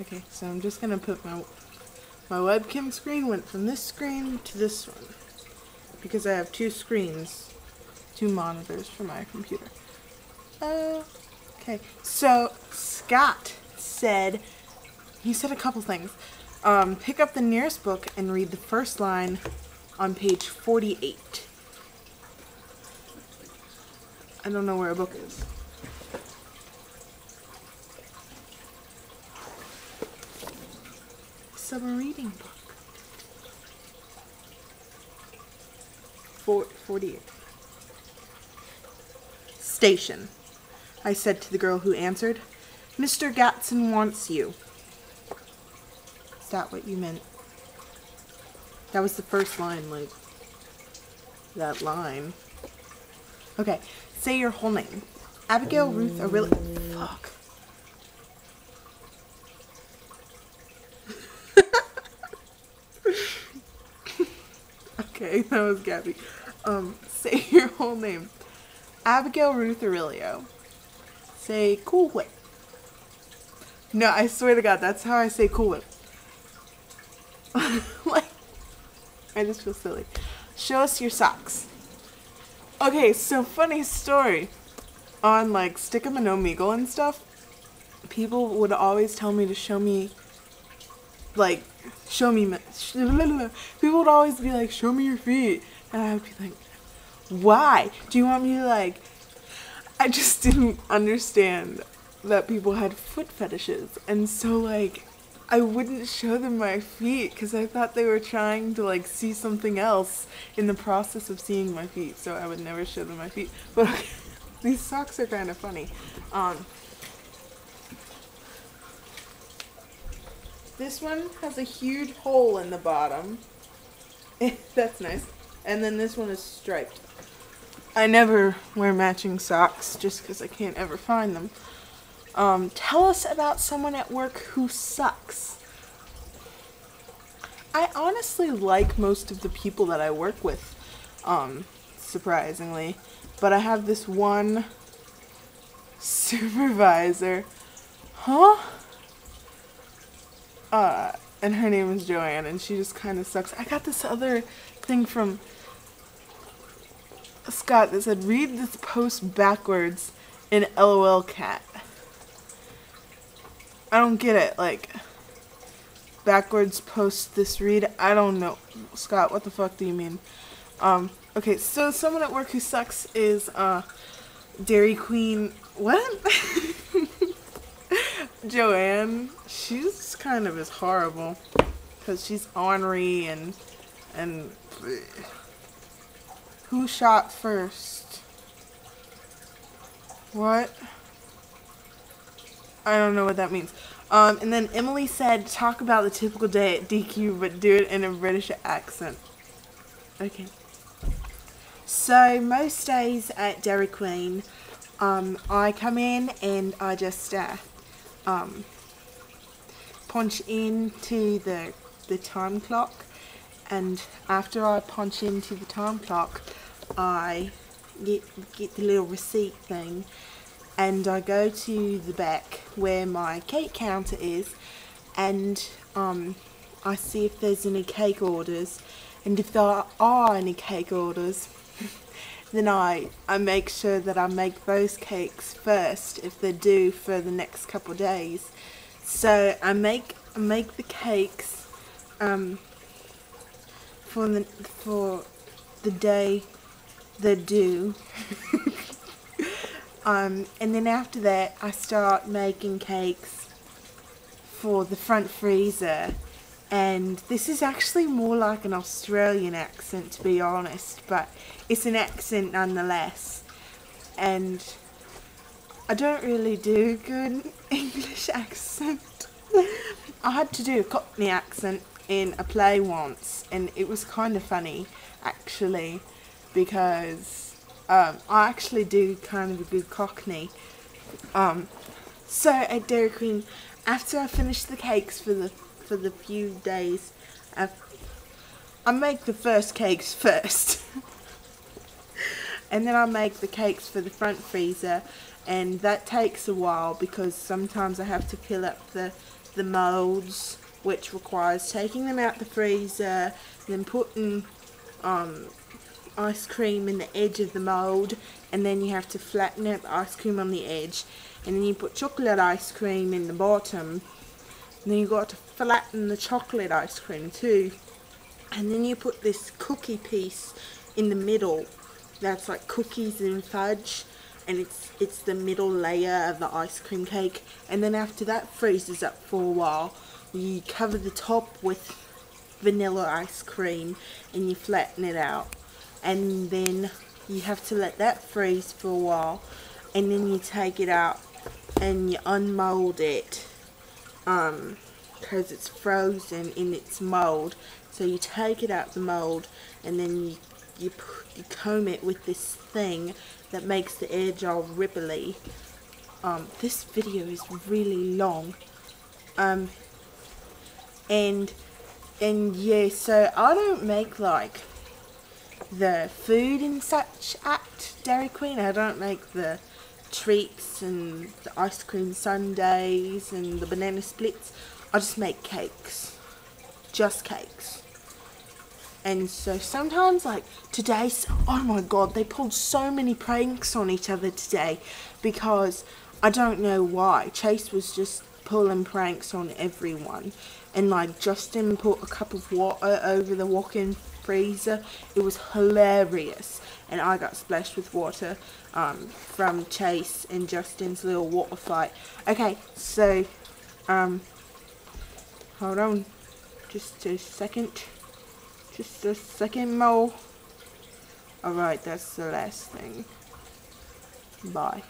Okay, so I'm just gonna put my webcam screen went from this screen to this one because I have two screens, two monitors for my computer. Okay, so Scott said, he said a couple things. Pick up the nearest book and read the first line on page 48. I don't know where a book is. Summer reading book. 48. Station. I said to the girl who answered, Mr. Gatson wants you. Is that what you meant? That was the first line, like, that line. Okay, say your whole name. Abigail Ruth Aurelia. Fuck. Okay, that was Gabby. Say your whole name. Abigail Ruth Aurelio. Say Cool Whip. No, I swear to God, that's how I say Cool Whip. Like, I just feel silly. Show us your socks. Okay, so funny story. On like Stick'em and Omegle and stuff, people would always tell me to show me, like, people would always be like, show me your feet. And I would be like, why? Do you want me to, like, I just didn't understand that people had foot fetishes. And so, like, I wouldn't show them my feet because I thought they were trying to, like, see something else in the process of seeing my feet. So I would never show them my feet. But okay, these socks are kind of funny. This one has a huge hole in the bottom. That's nice. And then this one is striped. I never wear matching socks just because I can't ever find them. Tell us about someone at work who sucks. I honestly like most of the people that I work with, surprisingly. But I have this one supervisor. And her name is Joanne, and she just kind of sucks. I got this other thing from Scott that said, read this post backwards in LOL cat. I don't get it. Like, backwards post this read. I don't know. Scott, what the fuck do you mean? Okay, so someone at work who sucks is, Dairy Queen. What? Joanne. She's kind of as horrible. Because she's ornery and who shot first? What? I don't know what that means. And then Emily said, talk about the typical day at DQ, but do it in a British accent. Okay. So, most days at Dairy Queen, I come in and I just, punch into the time clock. And after I punch into the time clock, I get the little receipt thing. And I go to the back where my cake counter is, and I see if there's any cake orders, and if there are any cake orders, then I make sure that I make those cakes first if they're due for the next couple of days. So I make the cakes for the day they're due. And then after that, I start making cakes for the front freezer. And this is actually more like an Australian accent, to be honest, but it's an accent nonetheless. And I don't really do good English accent. I had to do a Cockney accent in a play once, and it was kind of funny, actually, because I actually do kind of a good Cockney. So at Dairy Queen, after I finish the cakes for the few days, I make the first cakes first. And then I make the cakes for the front freezer, and that takes a while because sometimes I have to fill up the the molds, which requires taking them out the freezer, then putting ice cream in the edge of the mold, and then you have to flatten out the ice cream on the edge, and then you put chocolate ice cream in the bottom, and then you got to flatten the chocolate ice cream too, and then you put this cookie piece in the middle that's like cookies and fudge, and it's the middle layer of the ice cream cake. And then after that freezes up for a while, you cover the top with vanilla ice cream and you flatten it out, and then you have to let that freeze for a while, and then you take it out and you unmold it because it's frozen in its mold. So you take it out the mold, and then you comb it with this thing that makes the edge all ripply. This video is really long. And yeah, so I don't make like the food and such at Dairy Queen. I don't make the treats and the ice cream sundaes and the banana splits. I just make cakes. Just cakes. And so sometimes, like today, oh my god, they pulled so many pranks on each other today, because I don't know why. Chase was just pulling pranks on everyone, and like Justin put a cup of water over the walk-in freezer. It was hilarious, and I got splashed with water from Chase and Justin's little water fight. Okay, so hold on just a second. Just a second more. Alright, that's the last thing. Bye.